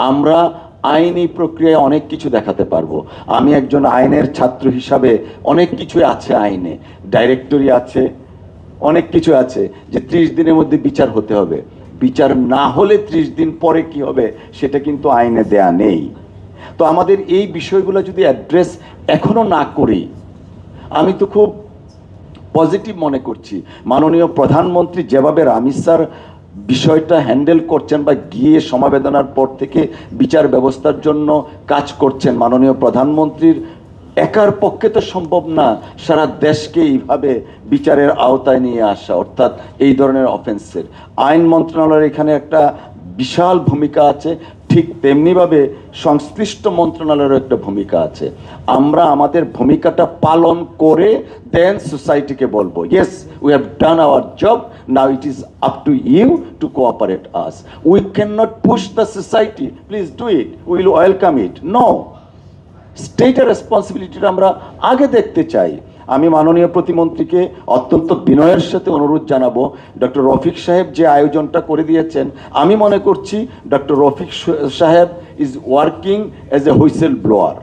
আমরা আইনি প্রক্রিয়ায় অনেক কিছু দেখাতে পারবো। আমি একজন আইনের ছাত্র হিসাবে অনেক কিছু আছে, আইনে ডাইরেক্টরি আছে, অনেক কিছু আছে যে 30 দিনের মধ্যে বিচার হতে হবে। বিচার না হলে 30 দিন পরে কি হবে সেটা কিন্তু আইনে দেয়া নেই। তো আমাদের এই বিষয়গুলো যদি অ্যাড্রেস এখনো না করি, আমি তো খুব পজিটিভ মনে করছি মাননীয় প্রধানমন্ত্রী যেভাবে রামিজ স্যার বিষয়টা হ্যান্ডেল করছেন বা গিয়ে সমবেদনার পর থেকে বিচার ব্যবস্থার জন্য কাজ করছেন। মাননীয় প্রধানমন্ত্রীর একার পক্ষে তো সম্ভব না সারা দেশকে এইভাবে বিচারের আওতায় নিয়ে আসা, অর্থাৎ এই ধরনের অফেন্সের। আইন মন্ত্রণালয়ের এখানে একটা বিশাল ভূমিকা আছে, ঠিক তেমনিভাবে সংশ্লিষ্ট মন্ত্রণালয়েরও একটা ভূমিকা আছে। আমরা আমাদের ভূমিকাটা পালন করে দেন সোসাইটিকে বলবো, yes we have done our job, now it is up to you to cooperate us. We can not push the society, please do it, we will welcome it, no. স্টেটের রেসপন্সিবিলিটিটা আমরা আগে দেখতে চাই। আমি মাননীয় প্রতিমন্ত্রীকে অত্যন্ত বিনয়ের সাথে অনুরোধ জানাবো, ডক্টর রফিক সাহেব যে আয়োজনটা করে দিয়েছেন, আমি মনে করছি ডক্টর রফিক সাহেব is working as a whistle blower.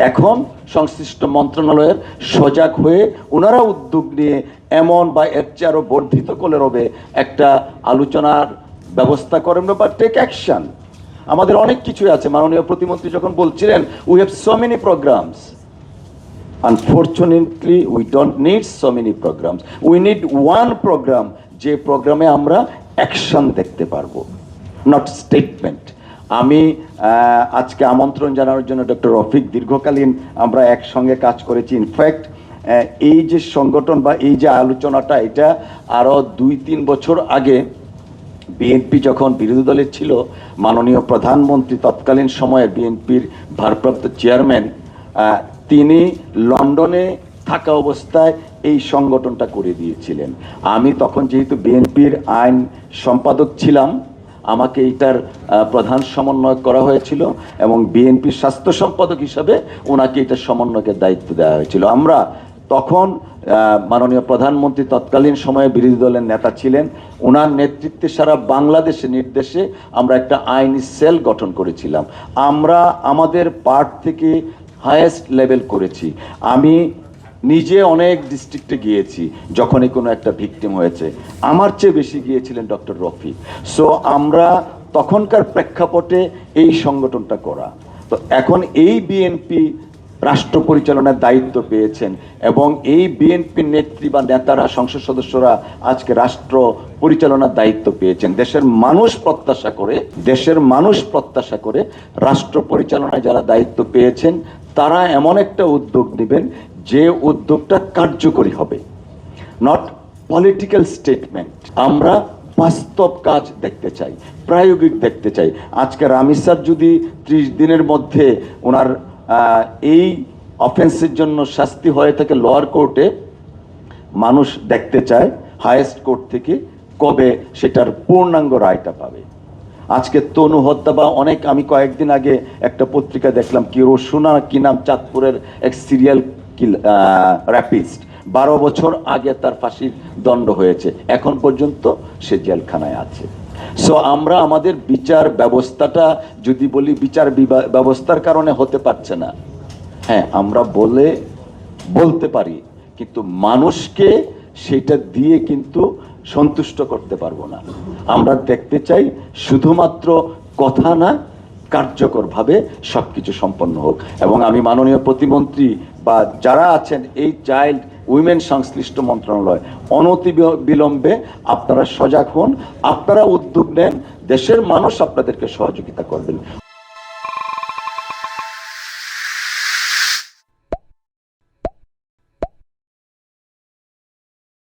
এখন সংশ্লিষ্ট মন্ত্রণালয়ের সজাগ হয়ে ওনারা উদ্যোগ নিয়ে এমন বা এর চেয়ে আরো বর্ধিত করে রবে একটা আলোচনার ব্যবস্থা করেন বা টেক অ্যাকশন। আমাদের অনেক কিছু আছে। মাননীয় প্রতিমন্ত্রী যখন বলছিলেন we have so many programs, unfortunately we don't need so many programs, we need one programme, যে প্রোগ্রামে আমরা অ্যাকশন দেখতে পারবো, নট স্টেটমেন্ট। আমি আজকে আমন্ত্রণ জানানোর জন্য ডক্টর রফিক, দীর্ঘকালীন আমরা একসঙ্গে কাজ করেছি। ইনফ্যাক্ট এই যে সংগঠন বা এই যে আলোচনাটা, এটা আরও 2-3 বছর আগে বিএনপি যখন বিরোধী দলে ছিল, মাননীয় প্রধানমন্ত্রী তৎকালীন সময়ের বিএনপির ভারপ্রাপ্ত চেয়ারম্যান, তিনি লন্ডনে থাকা অবস্থায় এই সংগঠনটা করে দিয়েছিলেন। আমি তখন যেহেতু বিএনপির আইন সম্পাদক ছিলাম, আমাকে এইটার প্রধান সমন্বয় করা হয়েছিল এবং বিএনপির স্বাস্থ্য সম্পাদক হিসাবে ওনাকে এটা সমন্বয়কের দায়িত্ব দেওয়া হয়েছিল। আমরা তখন মাননীয় প্রধানমন্ত্রী তৎকালীন সময়ে বিরোধী দলের নেতা ছিলেন, ওনার নেতৃত্বে সারা বাংলাদেশের নির্দেশে আমরা একটা আইনি সেল গঠন করেছিলাম। আমরা আমাদের পার্ট থেকে হায়েস্ট লেভেল করেছি। আমি নিজে অনেক ডিস্ট্রিক্টে গিয়েছি যখনই কোনো একটা ভিকটিম হয়েছে, আমার চেয়ে বেশি গিয়েছিলেন ডক্টর রফিক। সো আমরা তখনকার প্রেক্ষাপটে এই সংগঠনটা করা। তো এখন এই বিএনপি রাষ্ট্র পরিচালনার দায়িত্ব পেয়েছেন এবং এই বিএনপির নেত্রী বা নেতারা, সংসদ সদস্যরা আজকে রাষ্ট্র পরিচালনার দায়িত্ব পেয়েছেন। দেশের মানুষ প্রত্যাশা করে রাষ্ট্র পরিচালনায় যারা দায়িত্ব পেয়েছেন তারা এমন একটা উদ্যোগ নেবেন যে উদ্যোগটা কার্যকরী হবে, নট পলিটিক্যাল স্টেটমেন্ট। আমরা বাস্তব কাজ দেখতে চাই, প্রায়োগিক দেখতে চাই। আজকে রামিজ স্যার যদি 30 দিনের মধ্যে ওনার এই অফেন্সের জন্য শাস্তি হয়ে থাকে লোয়ার কোর্টে, মানুষ দেখতে চায় হাইয়েস্ট কোর্ট থেকে কবে সেটার পূর্ণাঙ্গ রায়টা পাবে। আজকে তনু হত্যা বা অনেক, আমি কয়েকদিন আগে একটা পত্রিকা দেখলাম, কি রসুনা কি নাম, চাঁদপুরের এক সিরিয়াল র্যাপিস্ট, 12 বছর আগে তার ফাঁসির দণ্ড হয়েছে, এখন পর্যন্ত সে জেলখানায় আছে। সো আমরা আমাদের বিচার ব্যবস্থাটা যদি বলি বিচার ব্যবস্থার কারণে হতে পারছে না, হ্যাঁ আমরা বলতে পারি, কিন্তু মানুষকে সেটা দিয়ে কিন্তু সন্তুষ্ট করতে পারবো না। আমরা দেখতে চাই শুধুমাত্র কথা না, কার্যকরভাবে সবকিছু সম্পন্ন হোক। এবং আমি মাননীয় প্রতিমন্ত্রী বা যারা আছেন এই চাইল্ড উইমেন সংশ্লিষ্ট মন্ত্রণালয়, অনতি বিলম্বে আপনারা সজাগ হন, আপনারা উদ্যোগ নেন, দেশের মানুষ আপনাদেরকে সহযোগিতা করবেন।